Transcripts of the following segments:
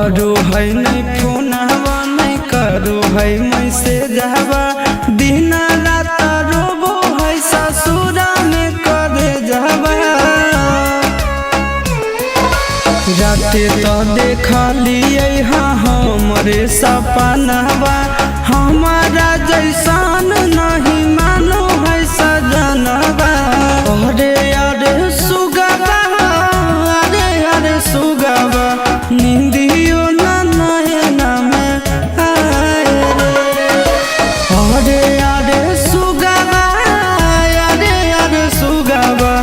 करो है नहीं फोनवा नहीं करो है मैसेज हवा दिन रात रोबो है ससुरा में करे जवा राते तो देखा लिए हमरे सपनवा हमारा जैसान नहीं मानो है सजनवा। अरे अरे सुगवा अरे अरे सुगवा नींदियो ना नैना में आए रे। अरे अरे सुगवा अरे अरे सुगवा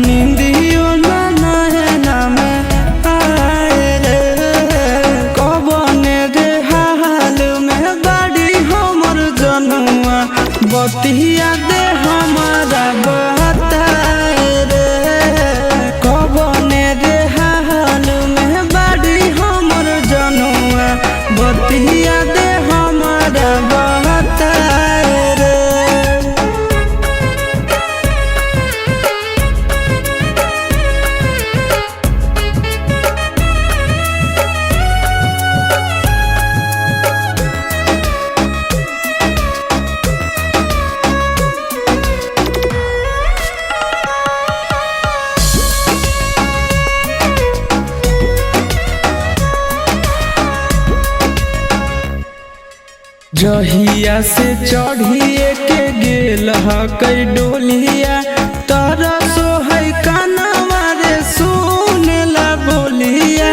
नींदियो ना नैना में आए रे। कबने रे हाल में बड़ी हमर जनुआ बतिया दे हमारा बताए रे। कबने रे हाल में बड़ी हमर जनुआ बतिया दे हमारा बताए रे। जहिया से चढ़िए के गेल कई डोलिया तारा सो है कानवा रे सुनेला बोलिया।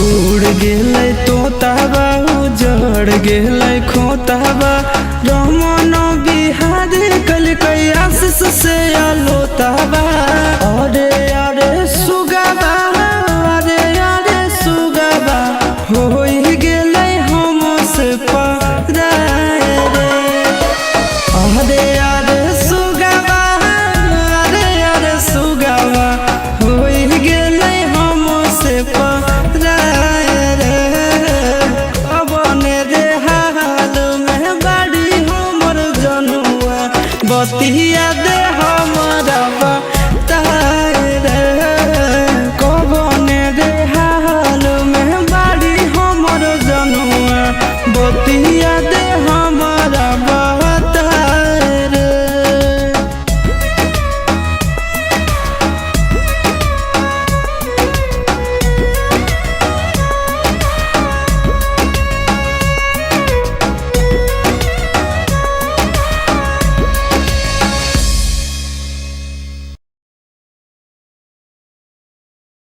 उड़ गेलै तोताबा उजड़ गेलै खोताबा रमन बिहारी कल कई आशीष से अलोताबा। अरे अरे सुगवा अरे अरे सुगवा हो अरे अरे सुगवा अरे अरे सुगवा हो गेलै हमसे पराए रे। कबने रे हाल में बड़ी हमर जनुआ बतिया